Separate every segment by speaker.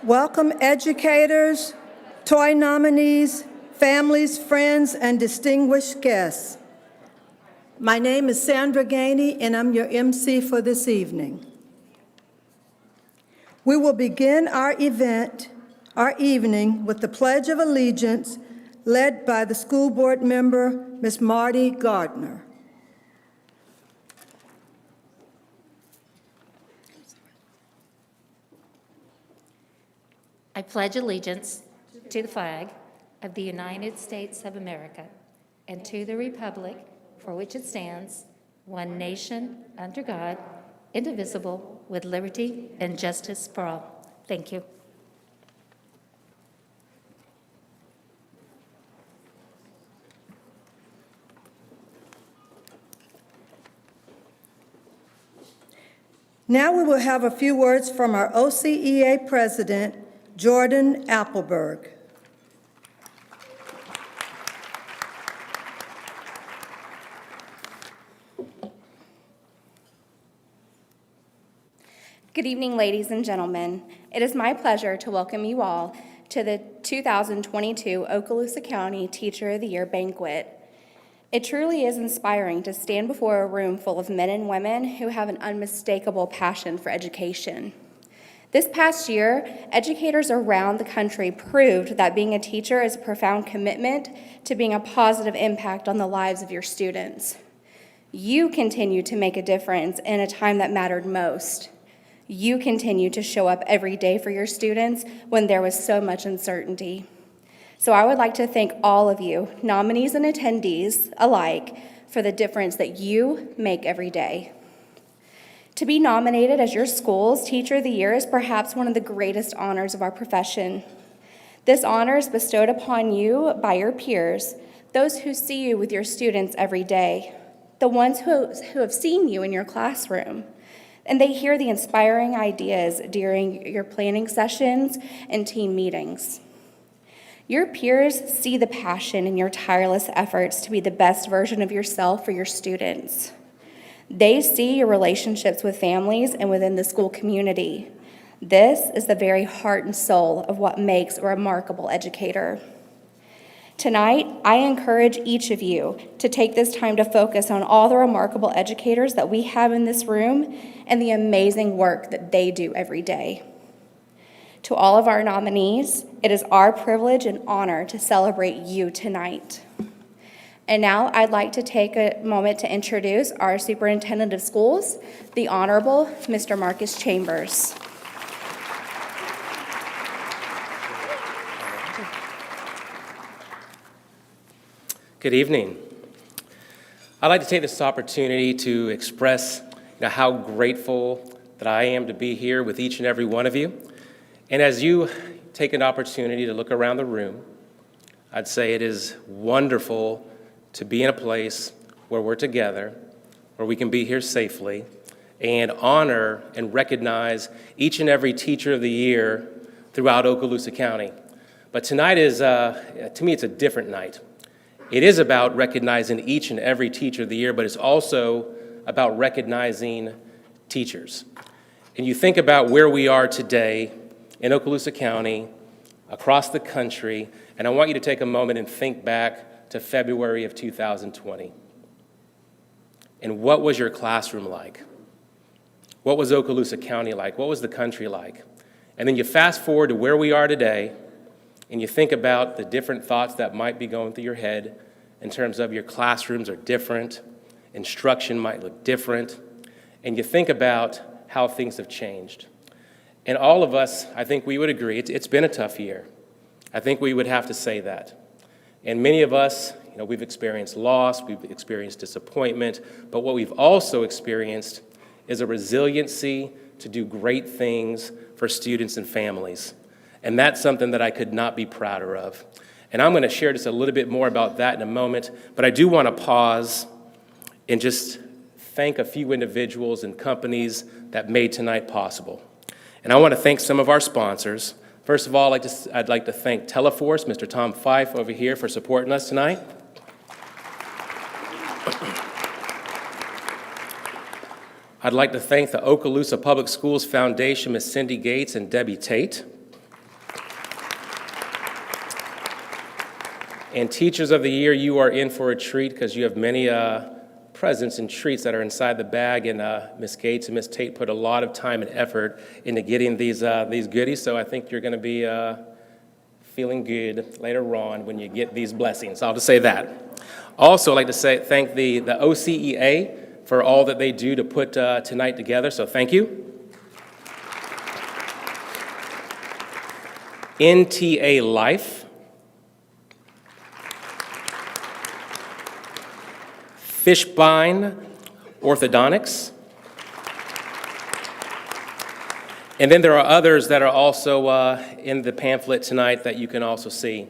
Speaker 1: Welcome educators, toy nominees, families, friends, and distinguished guests. My name is Sandra Gainey, and I'm your MC for this evening. We will begin our evening with the Pledge of Allegiance led by the school board member, Ms. Marty Gardner.
Speaker 2: I pledge allegiance to the flag of the United States of America and to the republic for which it stands, one nation, under God, indivisible, with liberty and justice for all. Thank you.
Speaker 1: Now we will have a few words from our OCEA president, Jordan Appleberg.
Speaker 3: Good evening, ladies and gentlemen. It is my pleasure to welcome you all to the 2022 Okaloosa County Teacher of the Year Banquet. It truly is inspiring to stand before a room full of men and women who have an unmistakable passion for education. This past year, educators around the country proved that being a teacher is a profound commitment to being a positive impact on the lives of your students. You continue to make a difference in a time that mattered most. You continue to show up every day for your students when there was so much uncertainty. So I would like to thank all of you, nominees and attendees alike, for the difference that you make every day. To be nominated as your school's Teacher of the Year is perhaps one of the greatest honors of our profession. This honor is bestowed upon you by your peers, those who see you with your students every day, the ones who have seen you in your classroom, and they hear the inspiring ideas during your planning sessions and team meetings. Your peers see the passion in your tireless efforts to be the best version of yourself for your students. They see your relationships with families and within the school community. This is the very heart and soul of what makes a remarkable educator. Tonight, I encourage each of you to take this time to focus on all the remarkable educators that we have in this room and the amazing work that they do every day. To all of our nominees, it is our privilege and honor to celebrate you tonight. And now I'd like to take a moment to introduce our Superintendent of Schools, the Honorable Mr. Marcus Chambers.
Speaker 4: Good evening. I'd like to take this opportunity to express how grateful that I am to be here with each and every one of you. And as you take an opportunity to look around the room, I'd say it is wonderful to be in a place where we're together, where we can be here safely, and honor and recognize each and every Teacher of the Year throughout Okaloosa County. But tonight is, to me, it's a different night. It is about recognizing each and every Teacher of the Year, but it's also about recognizing teachers. And you think about where we are today in Okaloosa County, across the country, and I want you to take a moment and think back to February of 2020. And what was your classroom like? What was Okaloosa County like? What was the country like? And then you fast forward to where we are today, and you think about the different thoughts that might be going through your head in terms of your classrooms are different, instruction might look different, and you think about how things have changed. And all of us, I think we would agree, it's been a tough year. I think we would have to say that. And many of us, we've experienced loss, we've experienced disappointment, but what we've also experienced is a resiliency to do great things for students and families. And that's something that I could not be prouder of. And I'm going to share just a little bit more about that in a moment, but I do want to pause and just thank a few individuals and companies that made tonight possible. And I want to thank some of our sponsors. First of all, I'd like to thank Teleforce, Mr. Tom Fife over here for supporting us tonight. I'd like to thank the Okaloosa Public Schools Foundation, Ms. Cindy Gates and Debbie Tate. And Teachers of the Year, you are in for a treat because you have many presents and treats that are inside the bag, and Ms. Gates and Ms. Tate put a lot of time and effort into getting these goodies, so I think you're going to be feeling good later on when you get these blessings. I'll just say that. Also, I'd like to thank the OCEA for all that they do to put tonight together, so thank you. NTA Life, Fishbein Orthodontics, and then there are others that are also in the pamphlet tonight that you can also see.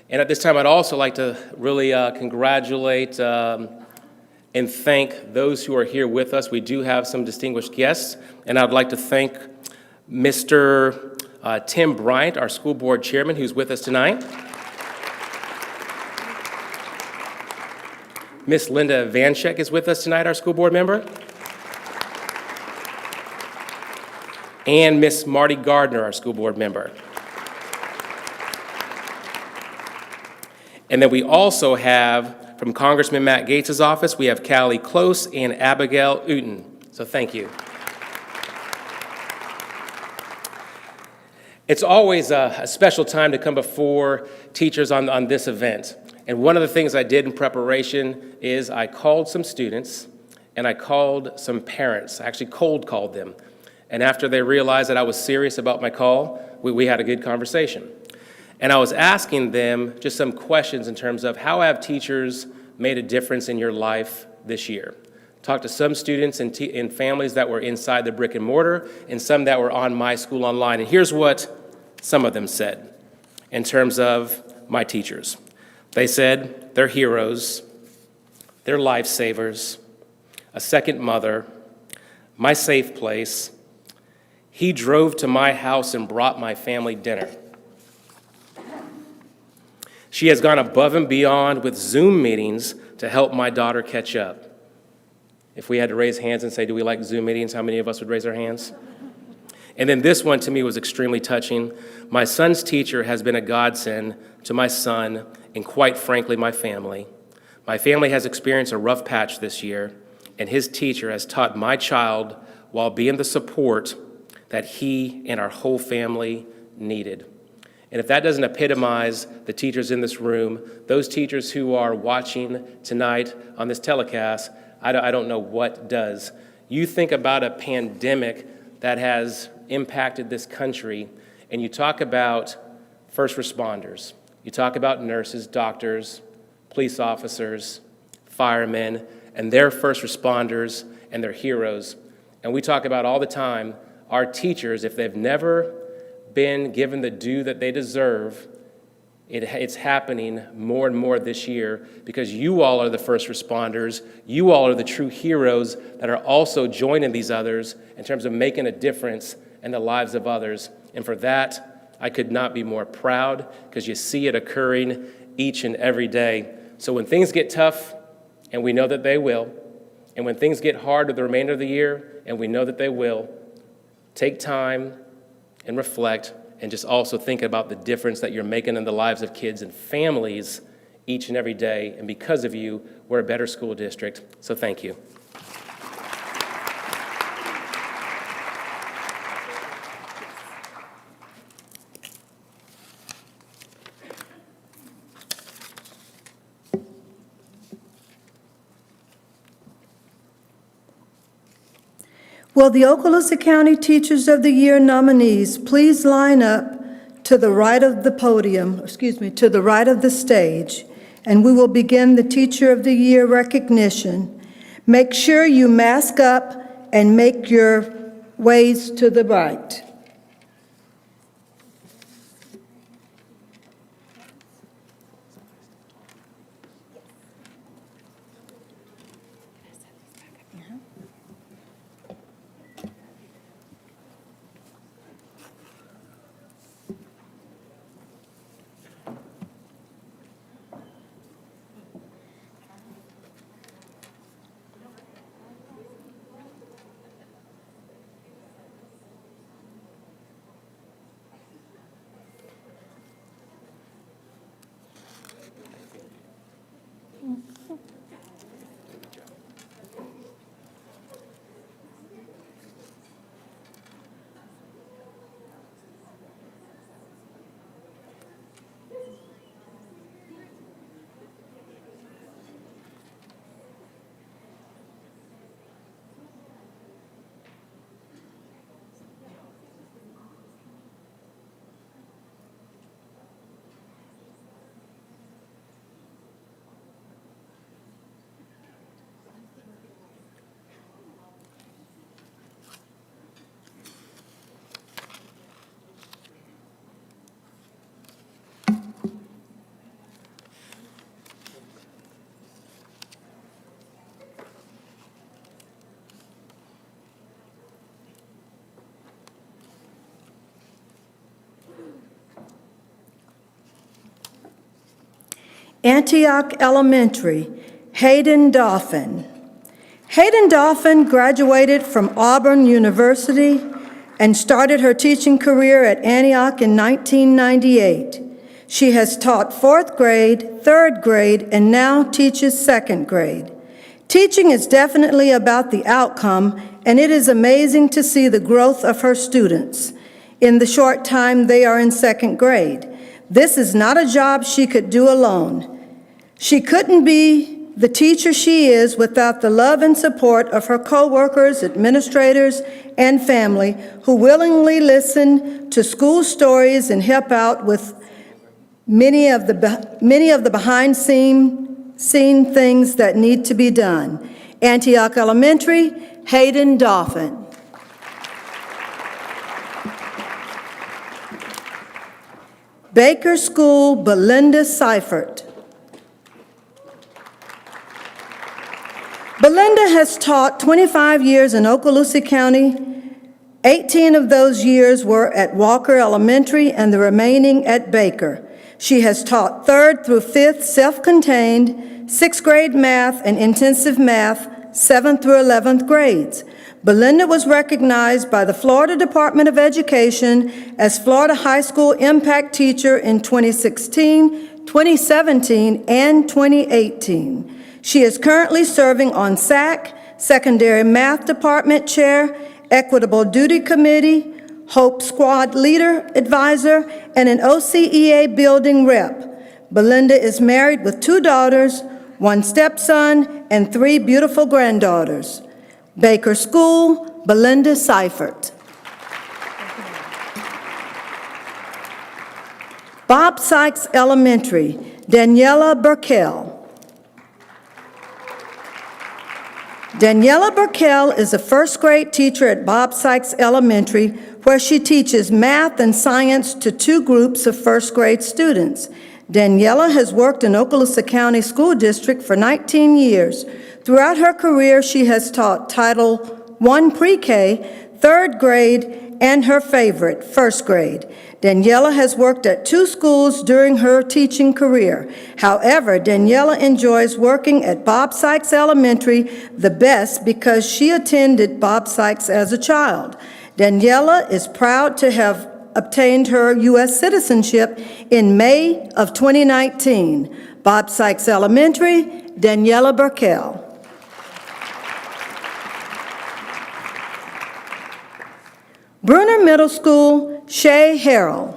Speaker 4: And at this time, I'd also like to really congratulate and thank those who are here with us. We do have some distinguished guests, and I'd like to thank Mr. Tim Bryant, our school board chairman, who's with us tonight. Miss Linda Vanchek is with us tonight, our school board member. And Miss Marty Gardner, our school board member. And then we also have, from Congressman Matt Gates' office, we have Callie Close and Abigail Uten. So thank you. It's always a special time to come before teachers on this event. And one of the things I did in preparation is I called some students and I called some parents. I actually cold called them. And after they realized that I was serious about my call, we had a good conversation. And I was asking them just some questions in terms of how have teachers made a difference in your life this year? Talked to some students and families that were inside the brick and mortar and some that were on My School Online. And here's what some of them said in terms of my teachers. They said they're heroes, they're lifesavers, a second mother, my safe place. He drove to my house and brought my family dinner. She has gone above and beyond with Zoom meetings to help my daughter catch up. If we had to raise hands and say, do we like Zoom meetings, how many of us would raise our hands? And then this one to me was extremely touching. My son's teacher has been a godsend to my son and quite frankly, my family. My family has experienced a rough patch this year, and his teacher has taught my child while being the support that he and our whole family needed. And if that doesn't epitomize the teachers in this room, those teachers who are watching tonight on this telecast, I don't know what does. You think about a pandemic that has impacted this country, and you talk about first responders. You talk about nurses, doctors, police officers, firemen, and their first responders and their heroes. And we talk about all the time our teachers, if they've never been given the due that they deserve, it's happening more and more this year because you all are the first responders. You all are the true heroes that are also joining these others in terms of making a difference in the lives of others. And for that, I could not be more proud because you see it occurring each and every day. So when things get tough, and we know that they will, and when things get hard with the remainder of the year, and we know that they will, take time and reflect and just also think about the difference that you're making in the lives of kids and families each and every day. And because of you, we're a better school district. So thank you.
Speaker 1: Will the Okaloosa County Teachers of the Year nominees please line up to the right of the podium, to the right of the stage, and we will begin the Teacher of the Year recognition. Make sure you mask up and make your ways to the right. Antioch Elementary, Hayden Dauphin. Hayden Dauphin graduated from Auburn University and started her teaching career at Antioch in 1998. She has taught 4th grade, 3rd grade, and now teaches 2nd grade. Teaching is definitely about the outcome, and it is amazing to see the growth of her students in the short time they are in 2nd grade. This is not a job she could do alone. She couldn't be the teacher she is without the love and support of her coworkers, administrators, and family who willingly listen to school stories and help out with many of the behind-scene things that need to be done. Antioch Elementary, Hayden Dauphin. Baker School, Belinda Seifert. Belinda has taught 25 years in Okaloosa County. 18 of those years were at Walker Elementary and the remaining at Baker. She has taught 3rd through 5th self-contained, 6th grade math and intensive math, 7th through 11th grades. Belinda was recognized by the Florida Department of Education as Florida High School Impact Teacher in 2016, 2017, and 2018. She is currently serving on SAC, Secondary Math Department Chair, Equitable Duty Committee, Hope Squad Leader Advisor, and an OCEA Building Rep. Belinda is married with 2 daughters, 1 stepson, and 3 beautiful granddaughters. Baker School, Belinda Seifert. Bob Sykes Elementary, Daniela Burkell. Daniela Burkell is a 1st grade teacher at Bob Sykes Elementary, where she teaches math and science to 2 groups of 1st grade students. Daniela has worked in Okaloosa County School District for 19 years. Throughout her career, she has taught Title I pre-K, 3rd grade, and her favorite, 1st grade. Daniela has worked at 2 schools during her teaching career. However, Daniela enjoys working at Bob Sykes Elementary the best because she attended Bob Sykes as a child. Daniela is proud to have obtained her U.S. citizenship in May of 2019. Bob Sykes Elementary, Daniela Burkell. Bruner Middle School, Shay Harrell.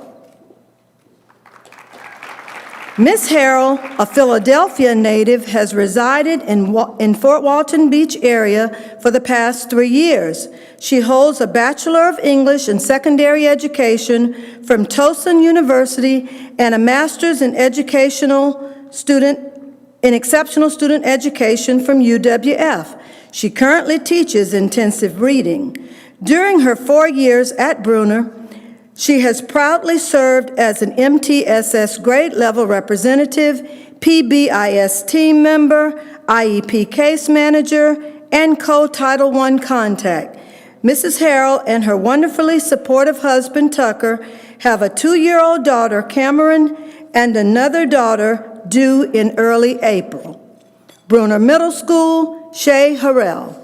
Speaker 1: Miss Harrell, a Philadelphia native, has resided in Fort Walton Beach area for the past 3 years. She holds a Bachelor of English and Secondary Education from Towson University and a Master's in Exceptional Student Education from UWF. She currently teaches intensive reading. During her 4 years at Bruner, she has proudly served as an MTSS grade-level representative, PBIS team member, IEP case manager, and co-Title I contact. Mrs. Harrell and her wonderfully supportive husband, Tucker, have a 2-year-old daughter, Cameron, and another daughter due in early April. Bruner Middle School, Shay Harrell.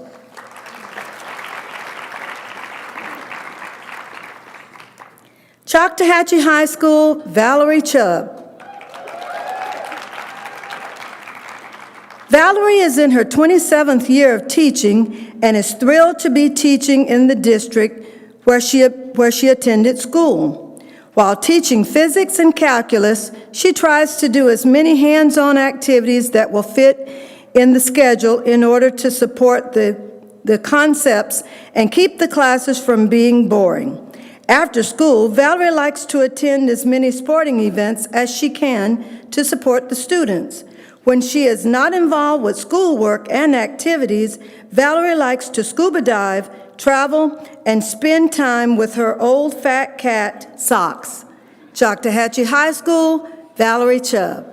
Speaker 1: Choctawhatchee High School, Valerie Chubb. Valerie is in her 27th year of teaching and is thrilled to be teaching in the district where she attended school. While teaching physics and calculus, she tries to do as many hands-on activities that will fit in the schedule in order to support the concepts and keep the classes from being boring. After school, Valerie likes to attend as many sporting events as she can to support the students. When she is not involved with schoolwork and activities, Valerie likes to scuba dive, travel, and spend time with her old fat cat, Socks. Choctawhatchee High School, Valerie Chubb.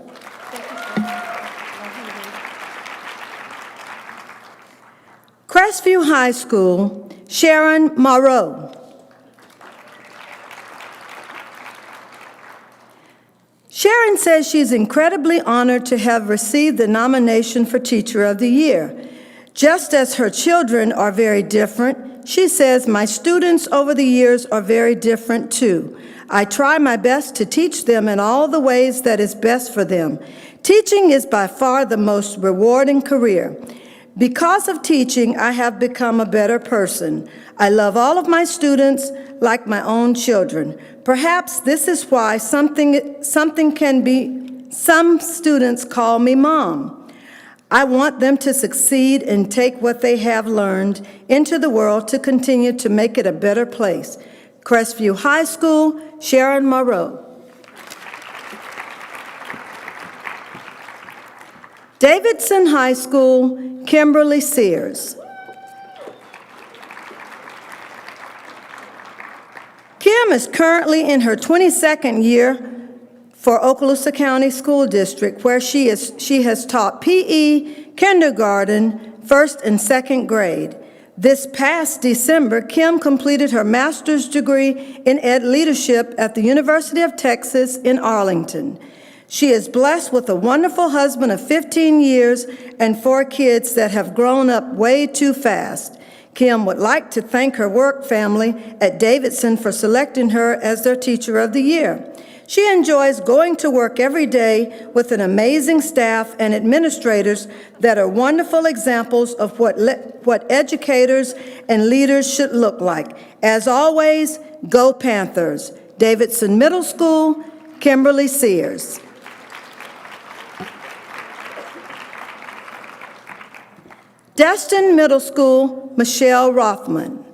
Speaker 1: Crestview High School, Sharon Moreau. Sharon says she's incredibly honored to have received the nomination for Teacher of the Year. Just as her children are very different, she says, my students over the years are very different too. I try my best to teach them in all the ways that is best for them. Teaching is by far the most rewarding career. Because of teaching, I have become a better person. I love all of my students like my own children. Perhaps this is why some students call me Mom. I want them to succeed and take what they have learned into the world to continue to make it a better place. Crestview High School, Sharon Moreau. Davidson High School, Kimberly Sears. Kim is currently in her 22nd year for Okaloosa County School District, where she has taught PE, kindergarten, first and second grade. This past December, Kim completed her master's degree in Ed Leadership at the University of Texas in Arlington. She is blessed with a wonderful husband of 15 years and 4 kids that have grown up way too fast. Kim would like to thank her work family at Davidson for selecting her as their Teacher of the Year. She enjoys going to work every day with an amazing staff and administrators that are wonderful examples of what educators and leaders should look like. As always, go Panthers. Davidson Middle School, Kimberly Sears. Destin Middle School, Michelle Rothman.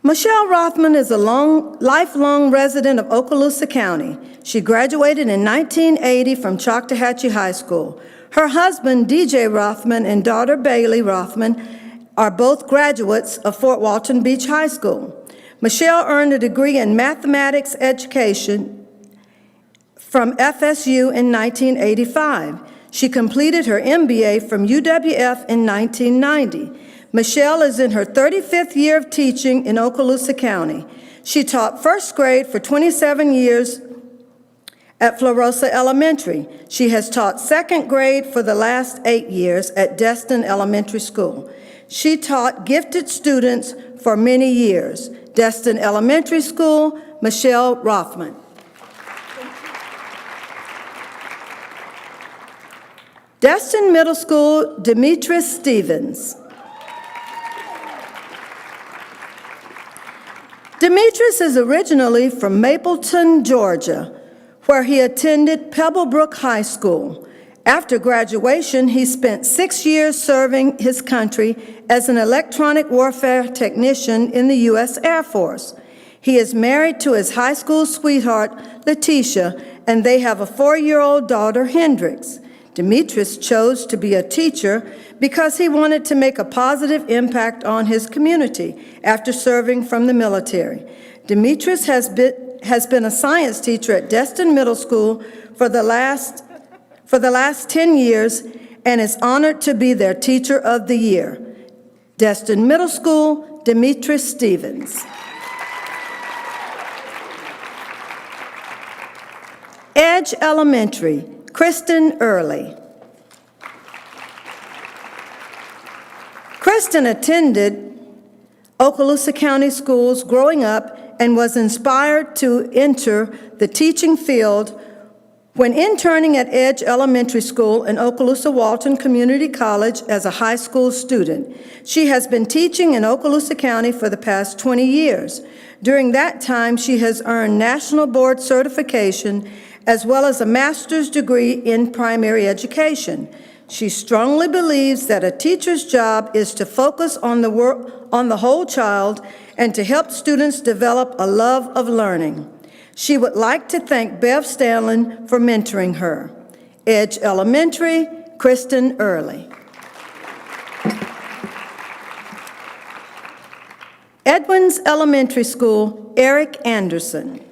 Speaker 1: Michelle Rothman is a lifelong resident of Okaloosa County. She graduated in 1980 from Choctawhatchee High School. Her husband, DJ Rothman, and daughter, Bailey Rothman, are both graduates of Fort Walton Beach High School. Michelle earned a degree in mathematics education from FSU in 1985. She completed her MBA from UWF in 1990. Michelle is in her 35th year of teaching in Okaloosa County. She taught first grade for 27 years at Florosa Elementary. She has taught second grade for the last 8 years at Destin Elementary School. She taught gifted students for many years. Destin Elementary School, Michelle Rothman. Destin Middle School, Demetrius Stevens. Demetrius is originally from Mapleton, Georgia, where he attended Pebblebrook High School. After graduation, he spent 6 years serving his country as an electronic warfare technician in the U.S. Air Force. He is married to his high school sweetheart, Letitia, and they have a 4-year-old daughter, Hendrix. Demetrius chose to be a teacher because he wanted to make a positive impact on his community after serving from the military. Demetrius has been a science teacher at Destin Middle School for the last 10 years and is honored to be their Teacher of the Year. Destin Middle School, Demetrius Stevens. Edge Elementary, Kristen Early. Kristen attended Okaloosa County schools growing up and was inspired to enter the teaching field when interning at Edge Elementary School and Okaloosa Walton Community College as a high school student. She has been teaching in Okaloosa County for the past 20 years. During that time, she has earned national board certification as well as a master's degree in primary education. She strongly believes that a teacher's job is to focus on the whole child and to help students develop a love of learning. She would like to thank Bev Stanlin for mentoring her. Edge Elementary, Kristen Early. Edwins Elementary School, Eric Anderson.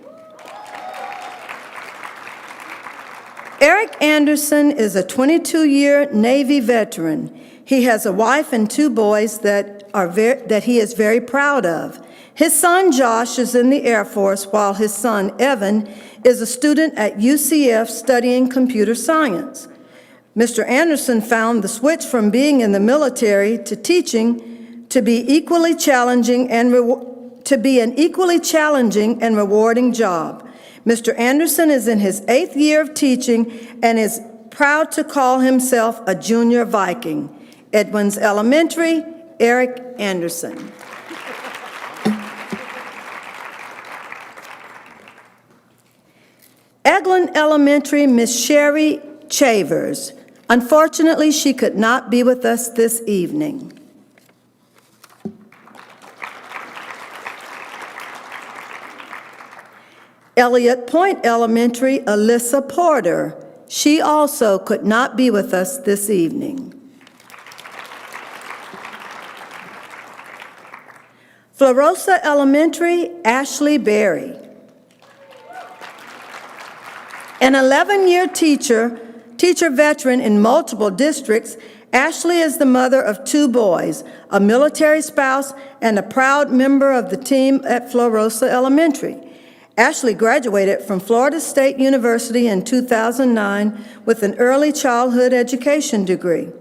Speaker 1: Eric Anderson is a 22-year Navy veteran. He has a wife and 2 boys that he is very proud of. His son Josh is in the Air Force, while his son Evan is a student at UCF studying computer science. Mr. Anderson found the switch from being in the military to teaching to be an equally challenging and rewarding job. Mr. Anderson is in his 8th year of teaching and is proud to call himself a junior Viking. Edmonds Elementary, Eric Anderson. Eglin Elementary, Miss Sherry Chavers. Unfortunately, she could not be with us this evening. Elliott Point Elementary, Alyssa Porter. She also could not be with us this evening. Okaloosa Elementary, Ashley Berry. An 11-year teacher veteran in multiple districts, Ashley is the mother of 2 boys, a military spouse, and a proud member of the team at Okaloosa Elementary. Ashley graduated from Florida State University in 2009 with an early childhood education degree.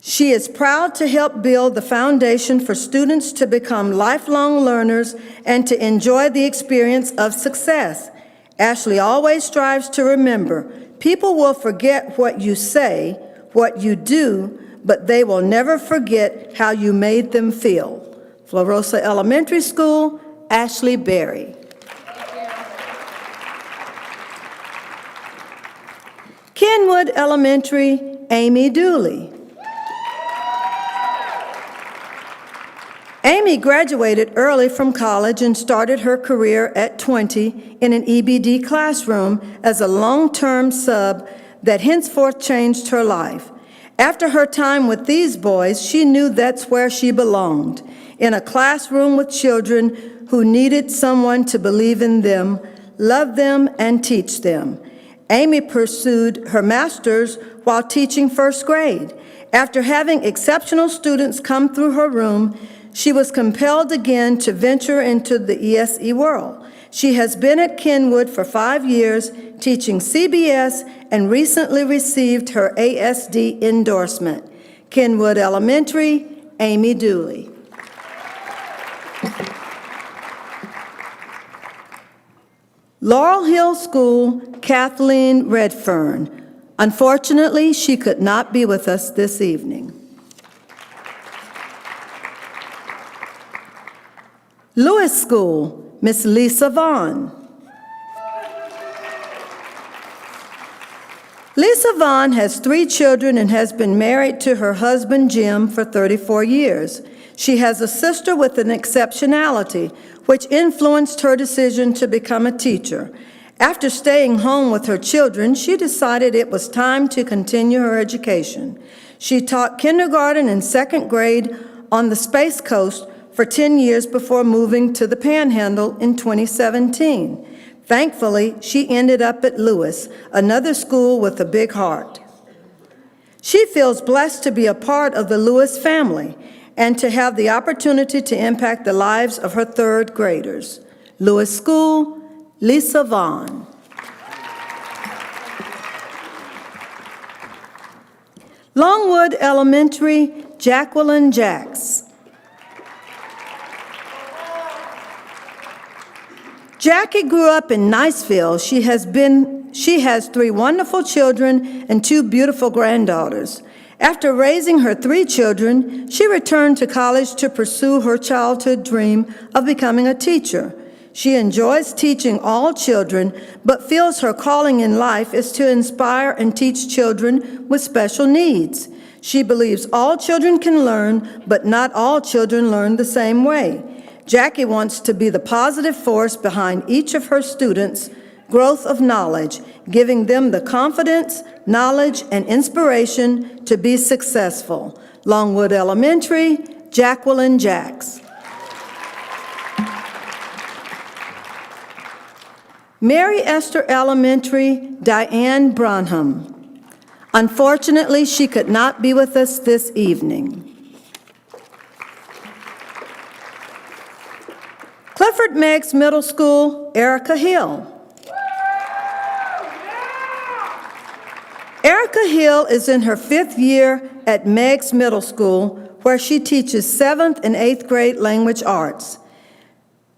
Speaker 1: She is proud to help build the foundation for students to become lifelong learners and to enjoy the experience of success. Ashley always strives to remember, people will forget what you say, what you do, but they will never forget how you made them feel. Okaloosa Elementary School, Ashley Berry. Kenwood Elementary, Amy Dooley. Amy graduated early from college and started her career at 20 in an EBD classroom as a long-term sub that henceforth changed her life. After her time with these boys, she knew that's where she belonged, in a classroom with children who needed someone to believe in them, love them, and teach them. Amy pursued her master's while teaching 1st grade. After having exceptional students come through her room, she was compelled again to venture into the ESE world. She has been at Kenwood for 5 years, teaching CBS, and recently received her ASD endorsement. Kenwood Elementary, Amy Dooley. Laurel Hill School, Kathleen Redfern. Unfortunately, she could not be with us this evening. Lewis School, Miss Lisa Vaughn. Lisa Vaughn has 3 children and has been married to her husband, Jim, for 34 years. She has a sister with an exceptionality, which influenced her decision to become a teacher. After staying home with her children, she decided it was time to continue her education. She taught kindergarten and 2nd grade on the Space Coast for 10 years before moving to the Panhandle in 2017. Thankfully, she ended up at Lewis, another school with a big heart. She feels blessed to be a part of the Lewis family and to have the opportunity to impact the lives of her 3rd graders. Lewis School, Lisa Vaughn. Longwood Elementary, Jacqueline Jacks. Jackie grew up in Niceville. She has 3 wonderful children and 2 beautiful granddaughters. After raising her 3 children, she returned to college to pursue her childhood dream of becoming a teacher. She enjoys teaching all children, but feels her calling in life is to inspire and teach children with special needs. She believes all children can learn, but not all children learn the same way. Jackie wants to be the positive force behind each of her students' growth of knowledge, giving them the confidence, knowledge, and inspiration to be successful. Longwood Elementary, Jacqueline Jacks. Mary Esther Elementary, Diane Brunham. Unfortunately, she could not be with us this evening. Clifford Meigs Middle School, Erica Hill. Erica Hill is in her 5th year at Meigs Middle School, where she teaches 7th and 8th grade language arts.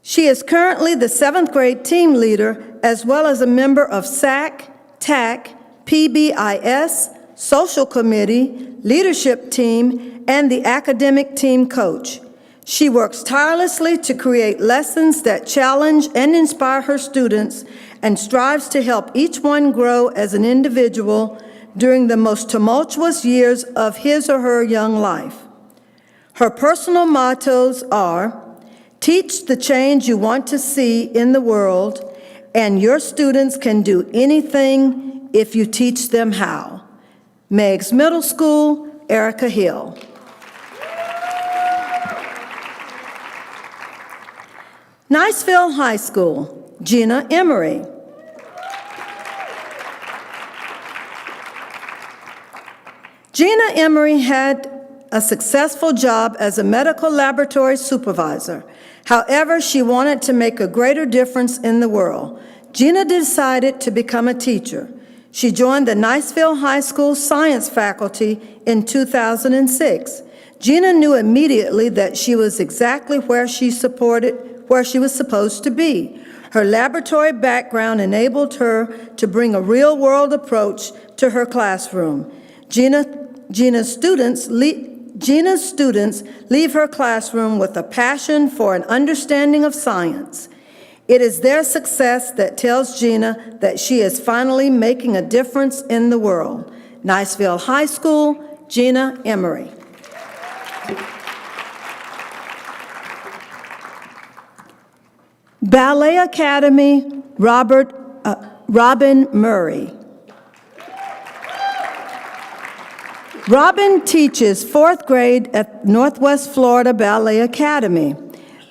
Speaker 1: She is currently the 7th grade team leader, as well as a member of SAC, TAC, PBIS, Social Committee, Leadership Team, and the Academic Team Coach. She works tirelessly to create lessons that challenge and inspire her students and strives to help each one grow as an individual during the most tumultuous years of his or her young life. Her personal mottos are, teach the change you want to see in the world, and your students can do anything if you teach them how. Meigs Middle School, Erica Hill. Niceville High School, Gina Emery. Gina Emery had a successful job as a medical laboratory supervisor. However, she wanted to make a greater difference in the world. Gina decided to become a teacher. She joined the Niceville High School science faculty in 2006. Gina knew immediately that she was exactly where she was supposed to be. Her laboratory background enabled her to bring a real-world approach to her classroom. Gina's students leave her classroom with a passion for an understanding of science. It is their success that tells Gina that she is finally making a difference in the world. Niceville High School, Gina Emery. Ballet Academy, Robin Murray. Robin teaches 4th grade at Northwest Florida Ballet Academy.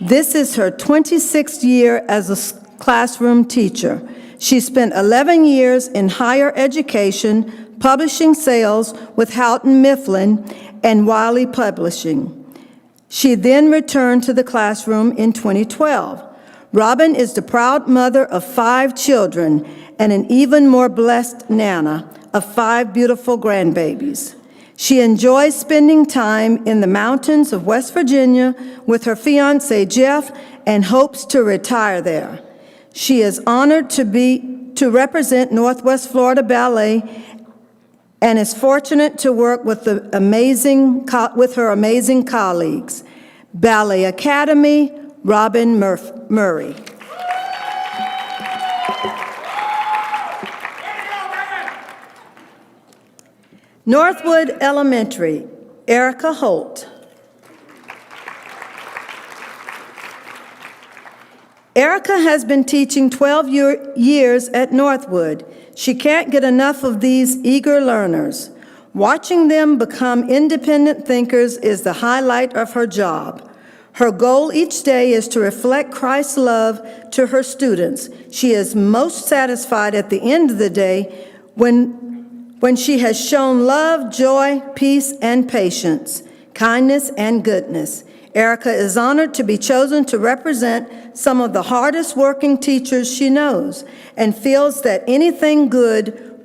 Speaker 1: This is her 26th year as a classroom teacher. She spent 11 years in higher education, publishing sales with Houghton Mifflin and Wiley Publishing. She then returned to the classroom in 2012. Robin is the proud mother of 5 children and an even more blessed nana of 5 beautiful grandbabies. She enjoys spending time in the mountains of West Virginia with her fiancé Jeff and hopes to retire there. She is honored to represent Northwest Florida Ballet and is fortunate to work with her amazing colleagues. Ballet Academy, Robin Murray. Northwood Elementary, Erica Holt. Erica has been teaching 12 years at Northwood. She can't get enough of these eager learners. Watching them become independent thinkers is the highlight of her job. Her goal each day is to reflect Christ's love to her students. She is most satisfied at the end of the day when she has shown love, joy, peace, and patience, kindness, and goodness. Erica is honored to be chosen to represent some of the hardest working teachers she knows and feels that anything good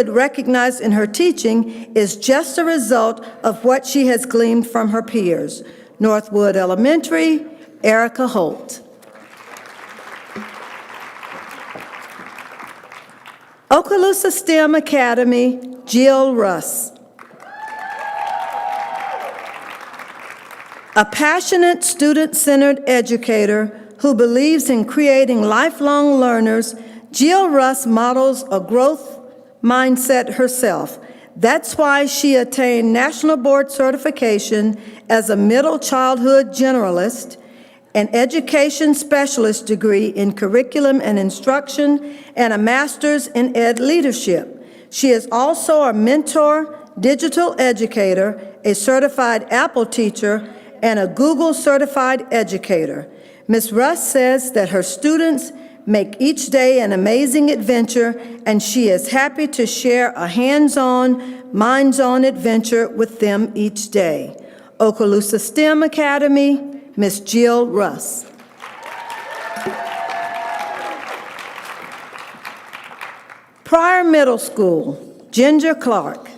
Speaker 1: recognized in her teaching is just a result of what she has gleaned from her peers. Northwood Elementary, Erica Holt. Okaloosa STEM Academy, Jill Russ. A passionate, student-centered educator who believes in creating lifelong learners, Jill Russ models a growth mindset herself. That's why she attained National Board certification as a middle childhood generalist, an education specialist degree in curriculum and instruction, and a master's in ed leadership. She is also a mentor, digital educator, a certified Apple teacher, and a Google certified educator. Ms. Russ says that her students make each day an amazing adventure, and she is happy to share a hands-on, minds-on adventure with them each day. Okaloosa STEM Academy, Ms. Jill Russ. Pryor Middle School, Ginger Clark.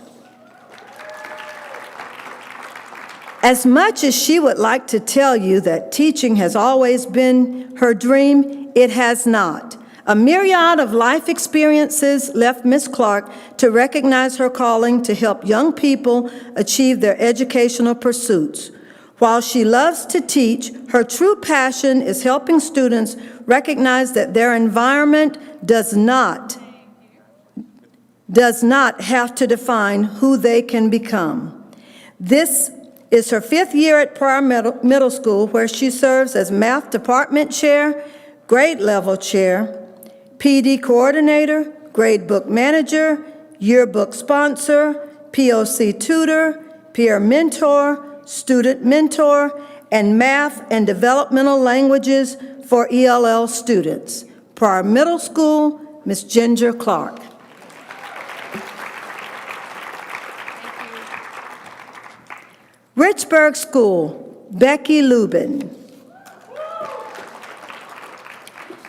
Speaker 1: As much as she would like to tell you that teaching has always been her dream, it has not. A myriad of life experiences left Ms. Clark to recognize her calling to help young people achieve their educational pursuits. While she loves to teach, her true passion is helping students recognize that their environment does not have to define who they can become. This is her 5th year at Pryor Middle School, where she serves as math department chair, grade level chair, PD coordinator, grade book manager, yearbook sponsor, POC tutor, peer mentor, student mentor, and math and developmental languages for ELL students. Pryor Middle School, Ms. Ginger Clark. Richburg School, Becky Lubin.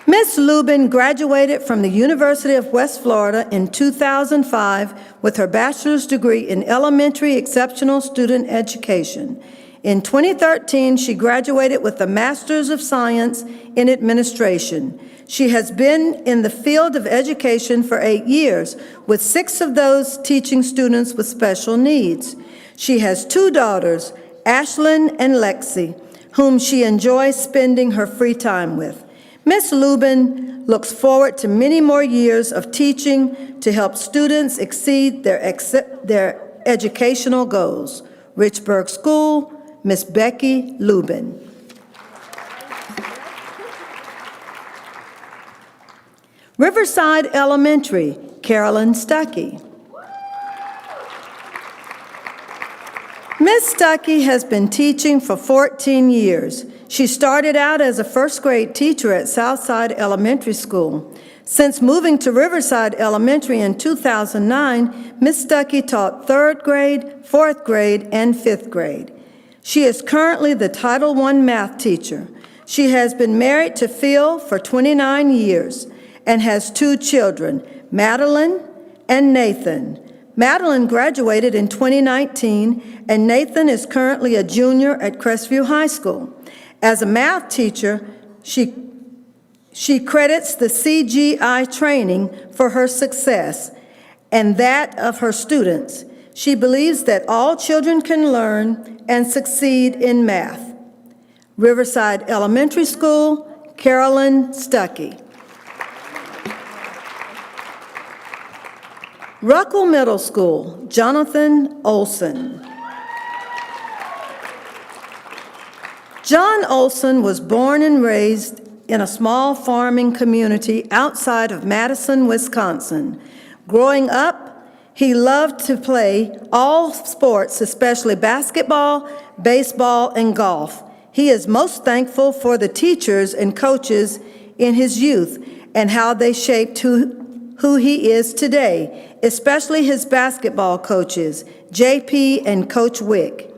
Speaker 1: Ms. Lubin graduated from the University of West Florida in 2005 with her bachelor's degree in elementary exceptional student education. In 2013, she graduated with a Master's of Science in Administration. She has been in the field of education for 8 years, with 6 of those teaching students with special needs. She has 2 daughters, Ashlyn and Lexi, whom she enjoys spending her free time with. Ms. Lubin looks forward to many more years of teaching to help students exceed their educational goals. Richburg School, Ms. Becky Lubin. Riverside Elementary, Carolyn Stuckey. Ms. Stuckey has been teaching for 14 years. She started out as a first-grade teacher at Southside Elementary School. Since moving to Riverside Elementary in 2009, Ms. Stuckey taught 3rd grade, 4th grade, and 5th grade. She is currently the Title I math teacher. She has been married to Phil for 29 years and has 2 children, Madeline and Nathan. Madeline graduated in 2019, and Nathan is currently a junior at Crestview High School. As a math teacher, she credits the CGI training for her success and that of her students. She believes that all children can learn and succeed in math. Riverside Elementary School, Carolyn Stuckey. Ruckle Middle School, Jonathan Olson. John Olson was born and raised in a small farming community outside of Madison, Wisconsin. Growing up, he loved to play all sports, especially basketball, baseball, and golf. He is most thankful for the teachers and coaches in his youth and how they shaped who he is today, especially his basketball coaches, JP and Coach Wick.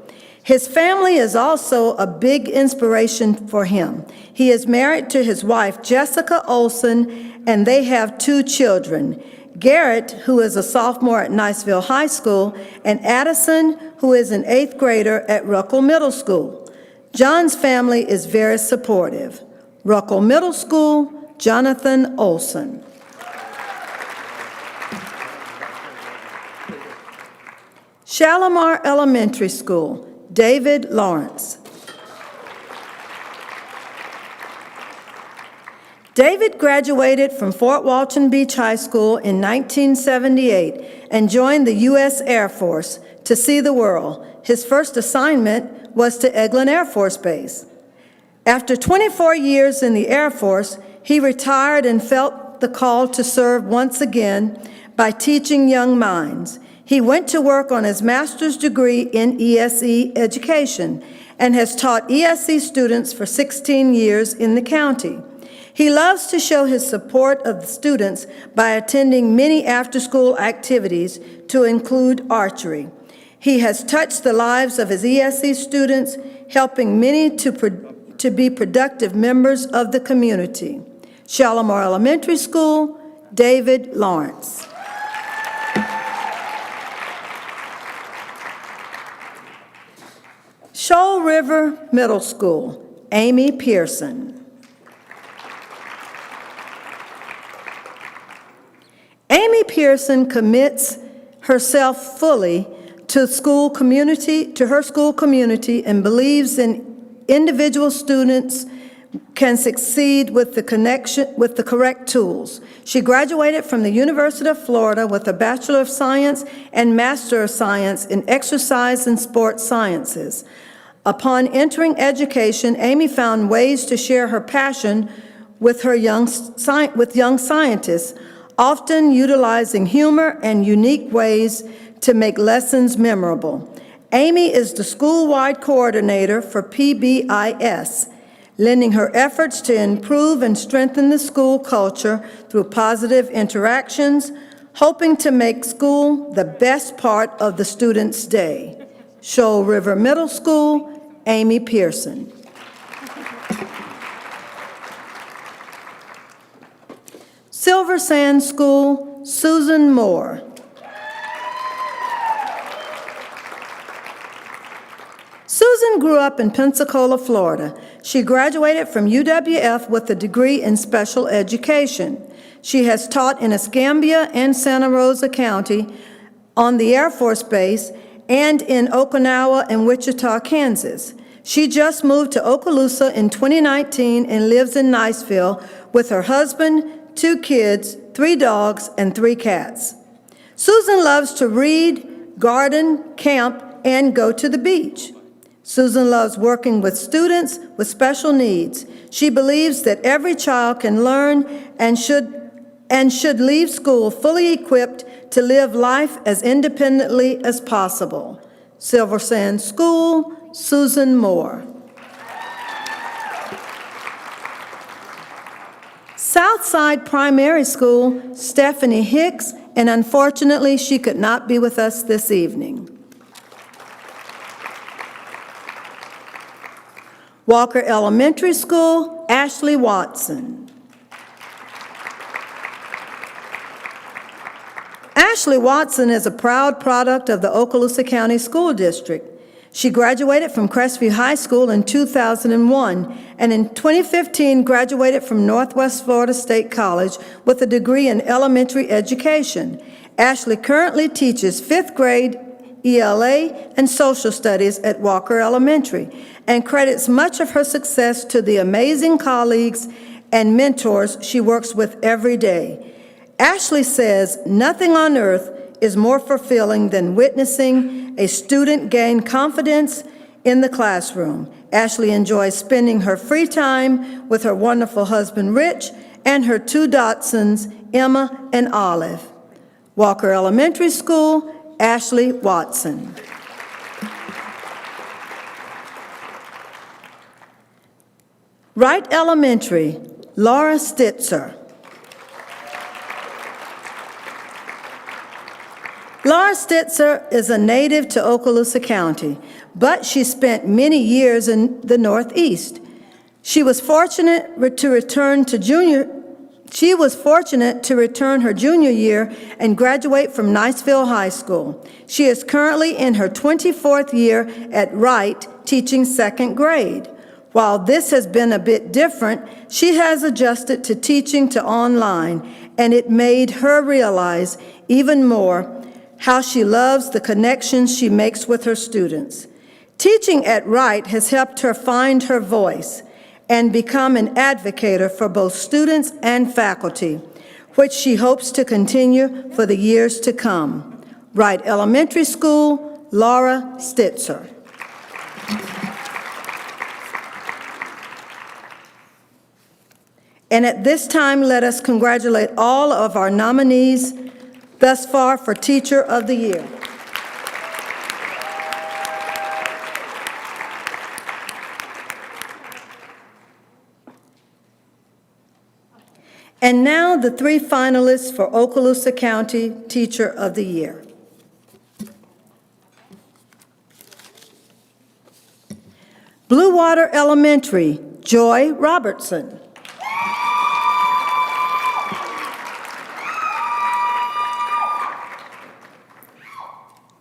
Speaker 1: His family is also a big inspiration for him. He is married to his wife, Jessica Olson, and they have 2 children, Garrett, who is a sophomore at Niceville High School, and Addison, who is an 8th grader at Ruckle Middle School. John's family is very supportive. Ruckle Middle School, Jonathan Olson. Shalimar Elementary School, David Lawrence. David graduated from Fort Walton Beach High School in 1978 and joined the U.S. Air Force to see the world. His first assignment was to Eglin Air Force Base. After 24 years in the Air Force, he retired and felt the call to serve once again by teaching young minds. He went to work on his master's degree in ESE education and has taught ESE students for 16 years in the county. He loves to show his support of the students by attending many after-school activities to include archery. He has touched the lives of his ESE students, helping many to be productive members of the community. Shalimar Elementary School, David Lawrence. Shoal River Middle School, Amy Pearson. Amy Pearson commits herself fully to her school community and believes in individual students can succeed with the correct tools. She graduated from the University of Florida with a Bachelor of Science and Master of Science in Exercise and Sports Sciences. Upon entering education, Amy found ways to share her passion with young scientists, often utilizing humor and unique ways to make lessons memorable. Amy is the school-wide coordinator for PBIS, lending her efforts to improve and strengthen the school culture through positive interactions, hoping to make school the best part of the student's day. Shoal River Middle School, Amy Pearson. Silver Sand School, Susan Moore. Susan grew up in Pensacola, Florida. She graduated from UWF with a degree in special education. She has taught in Escambia and Santa Rosa County on the Air Force Base and in Okinawa and Wichita, Kansas. She just moved to Okaloosa in 2019 and lives in Niceville with her husband, 2 kids, 3 dogs, and 3 cats. Susan loves to read, garden, camp, and go to the beach. Susan loves working with students with special needs. She believes that every child can learn and should leave school fully equipped to live life as independently as possible. Silver Sand School, Susan Moore. Southside Primary School, Stephanie Hicks, and unfortunately she could not be with us this evening. Walker Elementary School, Ashley Watson. Ashley Watson is a proud product of the Okaloosa County School District. She graduated from Crestview High School in 2001, and in 2015 graduated from Northwest Florida State College with a degree in elementary education. Ashley currently teaches 5th grade ELA and social studies at Walker Elementary, and credits much of her success to the amazing colleagues and mentors she works with every day. Ashley says, "Nothing on earth is more fulfilling than witnessing a student gain confidence in the classroom." Ashley enjoys spending her free time with her wonderful husband, Rich, and her 2 Dachshunds, Emma and Olive. Walker Elementary School, Ashley Watson. Wright Elementary, Laura Stitzer. Laura Stitzer is a native to Okaloosa County, but she spent many years in the Northeast. She was fortunate to return her junior year and graduate from Niceville High School. She is currently in her 24th year at Wright, teaching 2nd grade. While this has been a bit different, she has adjusted to teaching to online, and it made her realize even more how she loves the connections she makes with her students. Teaching at Wright has helped her find her voice and become an advocate for both students and faculty, which she hopes to continue for the years to come. Wright Elementary School, Laura Stitzer. And at this time, let us congratulate all of our nominees thus far for Teacher of the Year. And now the 3 finalists for Okaloosa County Teacher of the Year. Blue Water Elementary, Joy Robertson.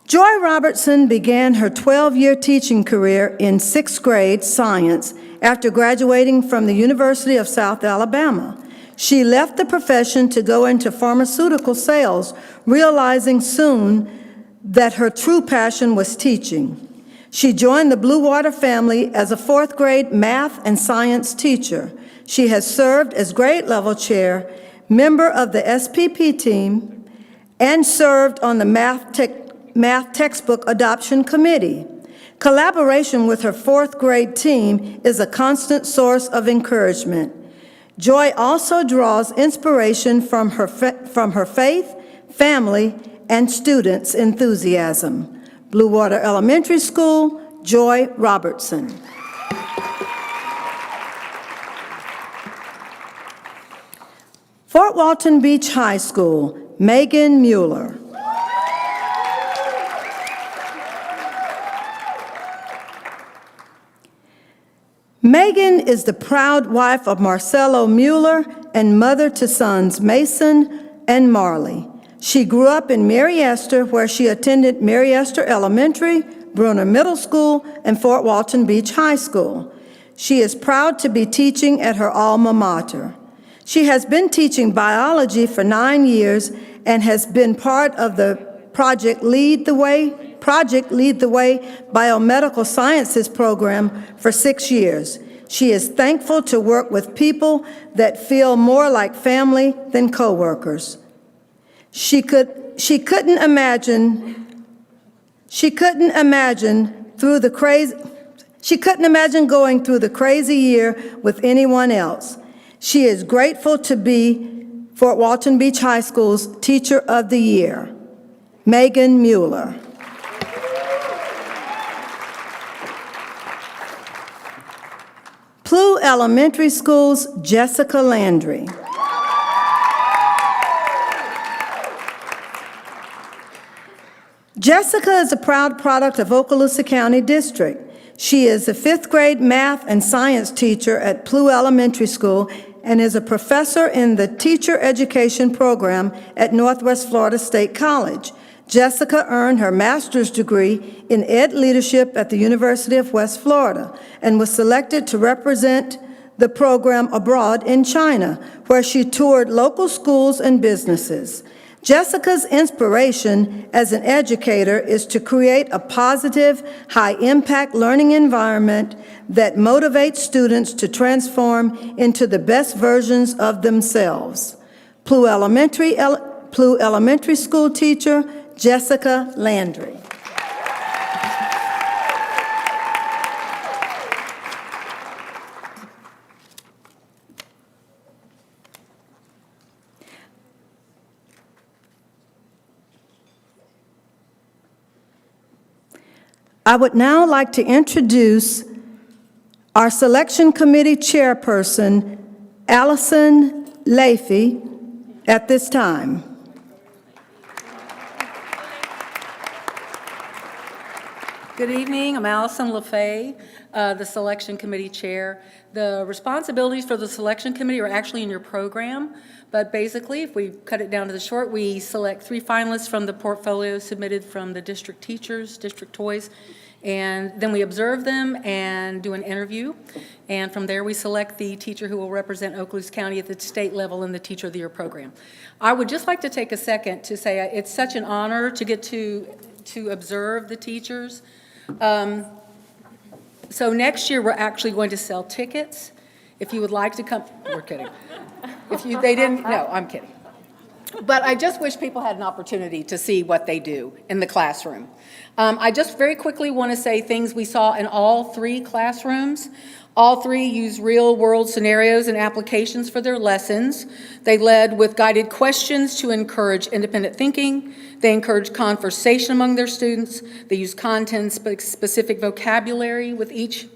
Speaker 1: Joy Robertson began her 12-year teaching career in 6th grade science after graduating from the University of South Alabama. She left the profession to go into pharmaceutical sales, realizing soon that her true passion was teaching. She joined the Blue Water family as a 4th grade math and science teacher. She has served as grade level chair, member of the SPP team, and served on the math textbook adoption committee. Collaboration with her 4th grade team is a constant source of encouragement. Joy also draws inspiration from her faith, family, and students' enthusiasm. Blue Water Elementary School, Joy Robertson. Fort Walton Beach High School, Megan Mueller. Megan is the proud wife of Marcelo Mueller and mother to sons Mason and Marley. She grew up in Mary Esther, where she attended Mary Esther Elementary, Bruner Middle School, and Fort Walton Beach High School. She is proud to be teaching at her alma mater. She has been teaching biology for 9 years and has been part of the Project Lead the Way Biomedical Sciences program for 6 years. She is thankful to work with people that feel more like family than coworkers. She couldn't imagine going through the crazy year with anyone else. She is grateful to be Fort Walton Beach High School's Teacher of the Year. Megan Mueller. Plu Elementary School's Jessica Landry. Jessica is a proud product of Okaloosa County District. She is a 5th grade math and science teacher at Plu Elementary School and is a professor in the teacher education program at Northwest Florida State College. Jessica earned her master's degree in ed leadership at the University of West Florida and was selected to represent the program abroad in China, where she toured local schools and businesses. Jessica's inspiration as an educator is to create a positive, high-impact learning environment that motivates students to transform into the best versions of themselves. Plu Elementary School teacher, Jessica Landry. I would now like to introduce our selection committee chairperson, Allison Leafy, at this time.
Speaker 5: Good evening. I'm Allison LaFay, the Selection Committee Chair. The responsibilities for the Selection Committee are actually in your program, but basically, if we cut it down to the short, we select 3 finalists from the portfolio submitted from the district teachers, district toys, and then we observe them and do an interview, and from there we select the teacher who will represent Okaloosa County at the state level in the Teacher of the Year program. I would just like to take a second to say it's such an honor to get to observe the teachers. So next year, we're actually going to sell tickets. If you would like to come, we're kidding. No, I'm kidding. But I just wish people had an opportunity to see what they do in the classroom. I just very quickly want to say things we saw in all 3 classrooms. All 3 use real-world scenarios and applications for their lessons. They led with guided questions to encourage independent thinking. They encourage conversation among their students. They use content-specific vocabulary with each.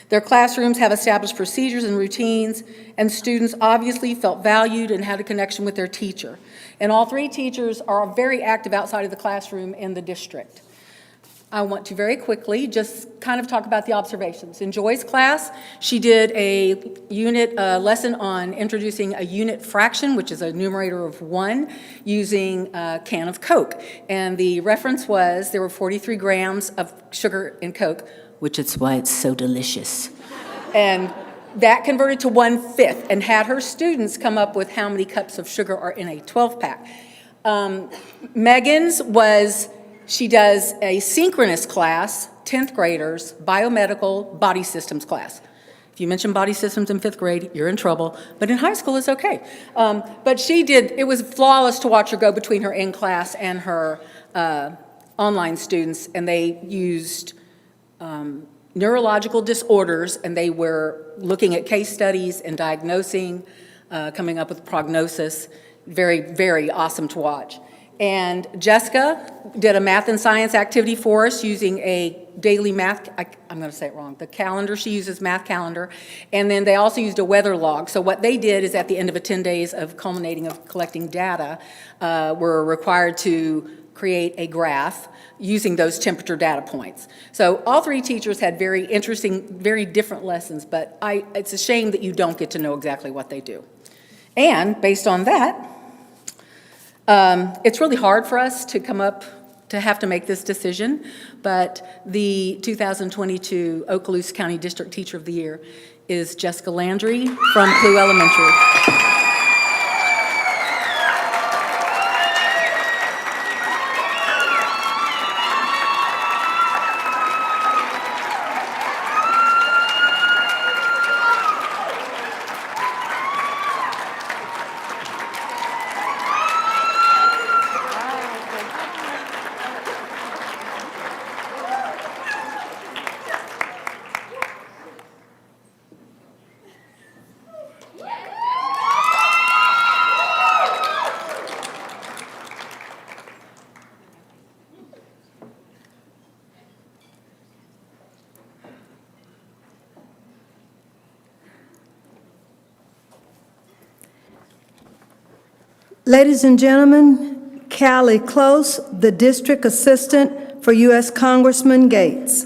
Speaker 5: Their classrooms have established procedures and routines, and students obviously felt valued and had a connection with their teacher. And all 3 teachers are very active outside of the classroom in the district. I want to very quickly just kind of talk about the observations. In Joy's class, she did a lesson on introducing a unit fraction, which is a numerator of 1, using a can of Coke. And the reference was there were 43 grams of sugar in Coke, which is why it's so delicious. And that converted to 1/5 and had her students come up with how many cups of sugar are in a 12-pack. Megan's she does a synchronous class, 10th graders, biomedical body systems class. If you mention body systems in 5th grade, you're in trouble, but in high school it's okay. But it was flawless to watch her go between her in-class and her online students, and they used neurological disorders, and they were looking at case studies and diagnosing, coming up with prognosis. Very, very awesome to watch. And Jessica did a math and science activity for us using a daily math, I'm going to say it wrong, the calendar, she uses math calendar, and then they also used a weather log. So what they did is at the end of 10 days of culminating of collecting data, were required to create a graph using those temperature data points. So all 3 teachers had very interesting, very different lessons, but it's a shame that you don't get to know exactly what they do. And based on that, it's really hard for us to have to make this decision, but the 2022 Okaloosa County District Teacher of the Year is Jessica Landry from Clue Elementary.
Speaker 1: Ladies and gentlemen, Callie Close, the District Assistant for U.S. Congressman Gates.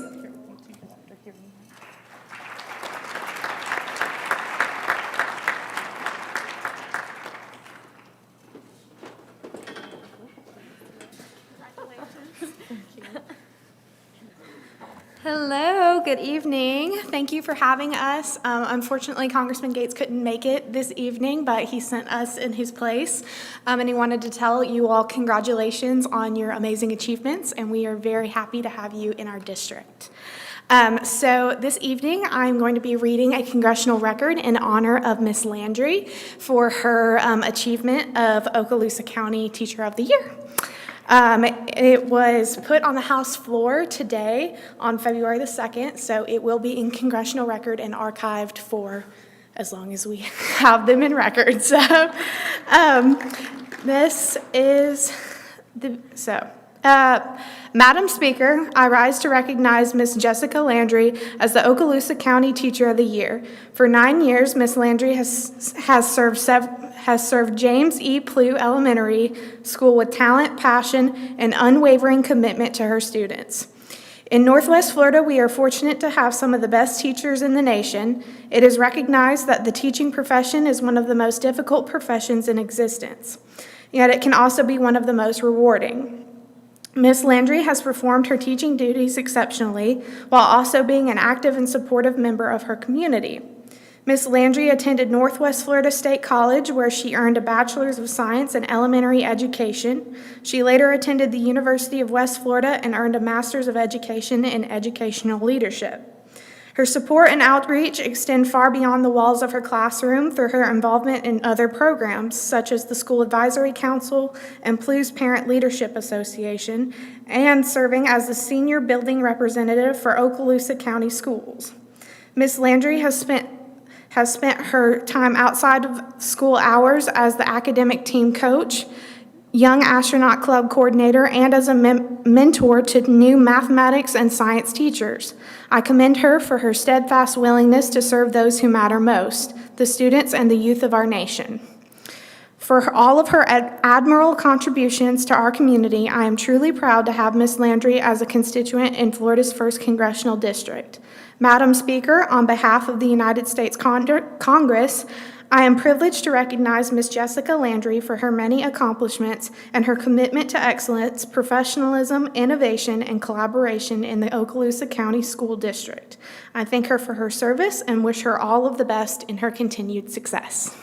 Speaker 6: Hello, good evening. Thank you for having us. Unfortunately, Congressman Gates couldn't make it this evening, but he sent us in his place, and he wanted to tell you all congratulations on your amazing achievements, and we are very happy to have you in our district. So this evening, I'm going to be reading a congressional record in honor of Miss Landry for her achievement of Okaloosa County Teacher of the Year. It was put on the House floor today on February the 2nd, so it will be in congressional record and archived for as long as we have them in record. So this is Madam Speaker, I rise to recognize Miss Jessica Landry as the Okaloosa County Teacher of the Year. For 9 years, Miss Landry has served James E. Plew Elementary School with talent, passion, and unwavering commitment to her students. In Northwest Florida, we are fortunate to have some of the best teachers in the nation. It is recognized that the teaching profession is one of the most difficult professions in existence, yet it can also be one of the most rewarding. Ms. Landry has performed her teaching duties exceptionally while also being an active and supportive member of her community. Ms. Landry attended Northwest Florida State College, where she earned a Bachelor's of Science in Elementary Education. She later attended the University of West Florida and earned a Master's of Education in Educational Leadership. Her support and outreach extend far beyond the walls of her classroom through her involvement in other programs, such as the School Advisory Council and Plew's Parent Leadership Association, and serving as the Senior Building Representative for Okaloosa County Schools. Ms. Landry has spent her time outside of school hours as the academic team coach, Young Astronaut Club coordinator, and as a mentor to new mathematics and science teachers. I commend her for her steadfast willingness to serve those who matter most, the students and the youth of our nation. For all of her admirable contributions to our community, I am truly proud to have Ms. Landry as a constituent in Florida's 1st Congressional District. Madam Speaker, on behalf of the United States Congress, I am privileged to recognize Ms. Jessica Landry for her many accomplishments and her commitment to excellence, professionalism, innovation, and collaboration in the Okaloosa County School District. I thank her for her service and wish her all of the best in her continued success.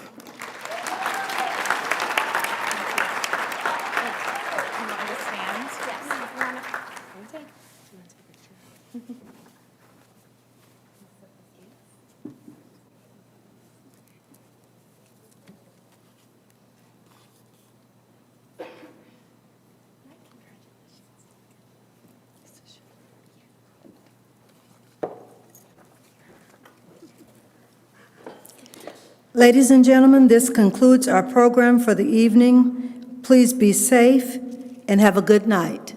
Speaker 1: Ladies and gentlemen, this concludes our program for the evening. Please be safe and have a good night.